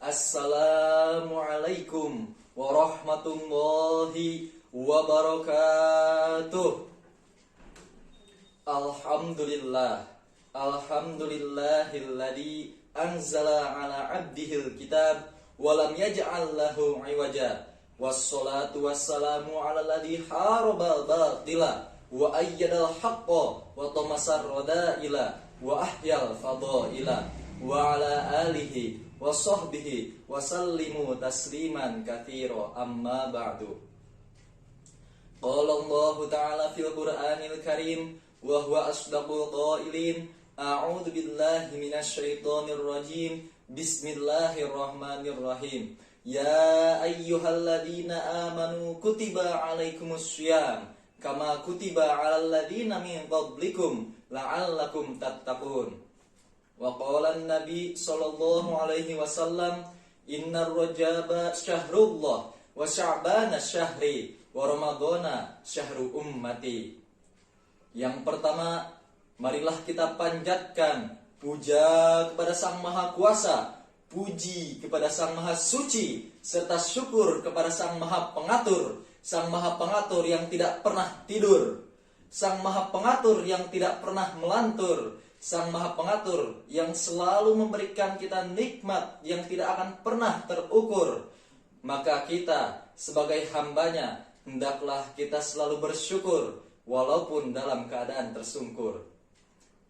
Assalamualaikum warahmatullahi wabarakatuh. Alhamdulillahilladzi anzala ala abdihil kitab walam yaj'al lahu iwaja. Wassalatu wassalamu ala alladzi harabal batila wa ayyadal haqqa wa tamasar radaila wa ahyal fadaila wa ala alihi wa sahbihi wa sallimu tasliman katsira amma ba'du. Qala Allah ta'ala fil Qur'anil Karim wa huwa asdaqul qailin. A'udzu billahi minasy syaithanir rajim. Bismillahirrahmanirrahim. Ya ayyuhalladzina amanu kutiba alaikumussyam kama kutiba 'alal ladzina min qablikum la'allakum tattaqun. Wa qala an-nabi sallallahu alaihi wasallam, innar rajaba syahrullah wa sya'bana syahri wa ramadhana syahru ummati. Yang pertama, marilah kita panjatkan puja kepada Sang Maha Kuasa, puji kepada Sang Maha Suci, serta syukur kepada Sang Maha Pengatur, Sang Maha Pengatur yang tidak pernah tidur, Sang Maha Pengatur yang tidak pernah melantur, Sang Maha Pengatur yang selalu memberikan kita nikmat yang tidak akan pernah terukur. Maka kita sebagai hambanya hendaklah kita selalu bersyukur walaupun dalam keadaan tersungkur.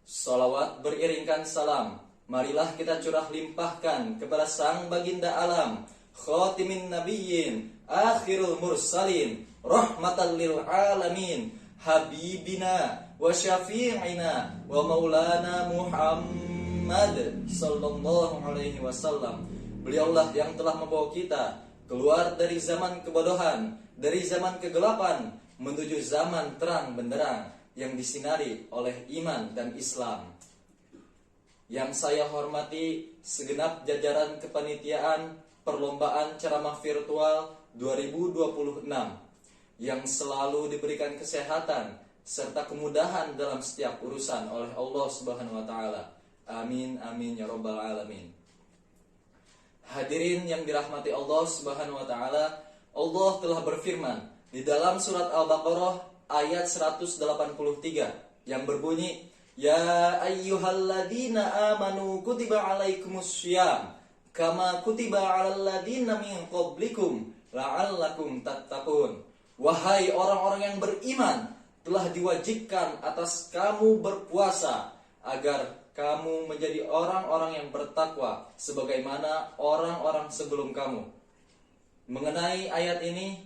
Salawat beriringkan salam, marilah kita curah limpahkan kepada Sang Baginda Alam, Khatimin Nabiyyin, Akhirul Mursalin, Rahmatan lil Alamin, Habibina wa syafi'ina wa maulana Muhammad sallallahu alaihi wasallam. Beliaulah yang telah membawa kita keluar dari zaman kebodohan, dari zaman kegelapan menuju zaman terang benderang yang disinari oleh iman dan Islam. Yang saya hormati segenap jajaran kepanitiaan perlombaan ceramah virtual 2026 yang selalu diberikan kesehatan serta kemudahan dalam setiap urusan oleh Allah Subhanahu wa taala. Amin amin ya rabbal alamin. Hadirin yang dirahmati Allah Subhanahu wa taala, Allah telah berfirman di dalam surat Al-Baqarah ayat 183 yang berbunyi, ya ayyuhalladzina amanu kutiba alaikumussyam kama kutiba 'alal ladzina min qablikum la'allakum tattaqun. Wahai orang-orang yang beriman, telah diwajibkan atas kamu berpuasa agar kamu menjadi orang-orang yang bertakwa sebagaimana orang-orang sebelum kamu. Mengenai ayat ini,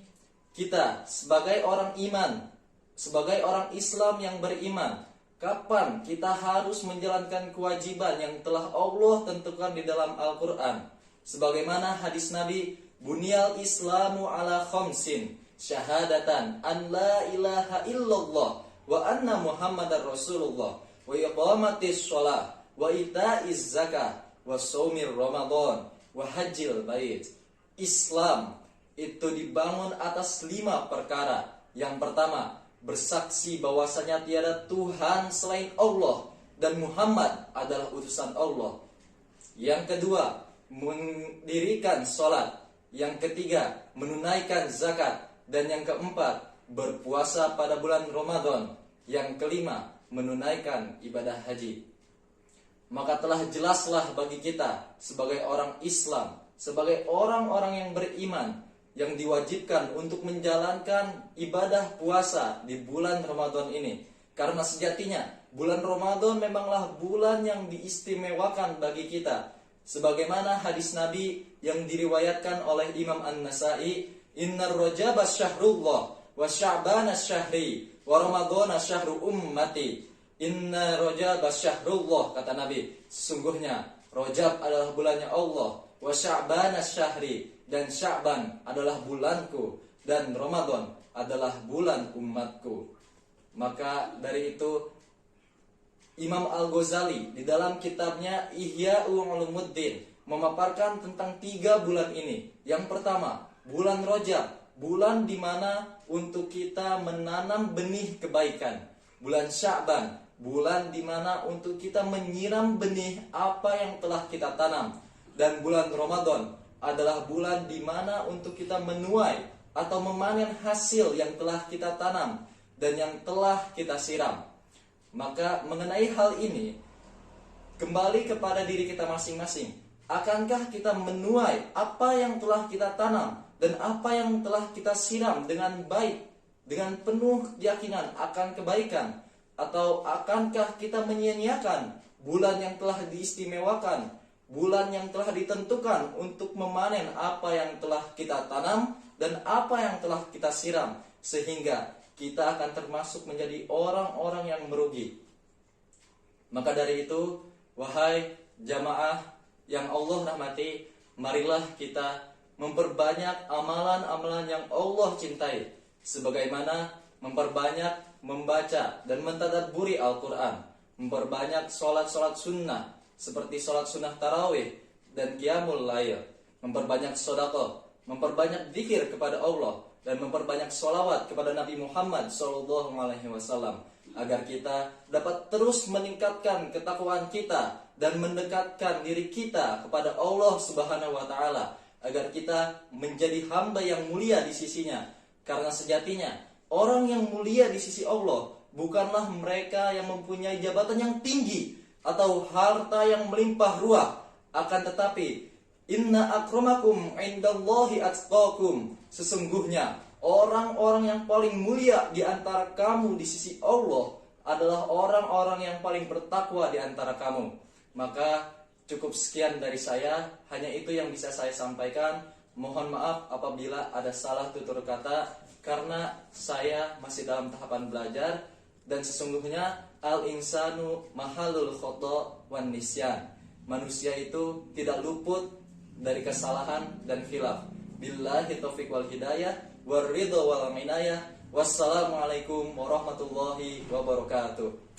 kita sebagai orang iman, sebagai orang Islam yang beriman, kapan kita harus menjalankan kewajiban yang telah Allah tentukan di dalam Al-Quran? Sebagaimana hadis Nabi, bunyal islamu ala khamsin, syahadatan an la ilaha illallah wa anna muhammadar rasulullah wa iqamatis shalah wa itaiz zakah wa shaumir ramadan wa hajjil bait. Islam itu dibangun atas 5 perkara. Yang pertama, bersaksi bahwasanya tiada Tuhan selain Allah dan Muhammad adalah utusan Allah. Yang kedua, mendirikan salat. Yang ketiga, menunaikan zakat. Dan yang keempat, berpuasa pada bulan Ramadan. Yang kelima, menunaikan ibadah haji. Maka telah jelaslah bagi kita sebagai orang Islam, sebagai orang-orang yang beriman, yang diwajibkan untuk menjalankan ibadah puasa di bulan Ramadan ini. Karena sejatinya bulan Ramadan memanglah bulan yang diistimewakan bagi kita. Sebagaimana hadis Nabi yang diriwayatkan oleh Imam An-Nasa'i, innar rajaba syahrullah wa sya'bana syahri wa ramadhana syahru ummati. Inna rajaba syahrullah, kata Nabi, sesungguhnya Rajab adalah bulannya Allah, wa sya'bana syahri, dan Sya'ban adalah bulanku, dan Ramadan adalah bulan umatku. Maka dari itu Imam Al-Ghazali di dalam kitabnya Ihya'u Ulumuddin memaparkan tentang 3 bulan ini. Yang pertama, bulan Rajab, bulan di mana untuk kita menanam benih kebaikan. Bulan Sya'ban, bulan di mana untuk kita menyiram benih apa yang telah kita tanam. Dan bulan Ramadan, adalah bulan di mana untuk kita menuai atau memanen hasil yang telah kita tanam dan yang telah kita siram. Maka mengenai hal ini, kembali kepada diri kita masing-masing. Akankah kita menuai apa yang telah kita tanam dan apa yang telah kita siram dengan baik, dengan penuh keyakinan akan kebaikan? Atau akankah kita menyia-nyiakan bulan yang telah diistimewakan, bulan yang telah ditentukan untuk memanen apa yang telah kita tanam dan apa yang telah kita siram, sehingga kita akan termasuk menjadi orang-orang yang merugi. Maka dari itu, wahai jamaah yang Allah rahmati, marilah kita memperbanyak amalan-amalan yang Allah cintai, sebagaimana memperbanyak membaca dan mentadabburi Al-Quran, memperbanyak sholat-sholat sunnah seperti sholat sunnah tarawih dan qiyamul lail, memperbanyak sedekah, memperbanyak zikir kepada Allah, dan memperbanyak sholawat kepada Nabi Muhammad SAW, agar kita dapat terus meningkatkan ketakwaan kita dan mendekatkan diri kita kepada Allah Subhanahu wa Ta'ala, agar kita menjadi hamba yang mulia di sisinya. Karena sejatinya orang yang mulia di sisi Allah bukanlah mereka yang mempunyai jabatan yang tinggi atau harta yang melimpah ruah, akan tetapi inna akramakum indallahi atqakum, sesungguhnya orang-orang yang paling mulia di antara kamu di sisi Allah adalah orang-orang yang paling bertakwa di antara kamu. Maka cukup sekian dari saya, hanya itu yang bisa saya sampaikan. Mohon maaf apabila ada salah tutur kata, karena saya masih dalam tahapan belajar, dan sesungguhnya al-insanu mahalul khata' wan nisyan. Manusia itu tidak luput dari kesalahan dan khilaf. Billahi taufiq wal hidayah war ridha wal inayah. Wassalamualaikum warahmatullahi wabarakatuh.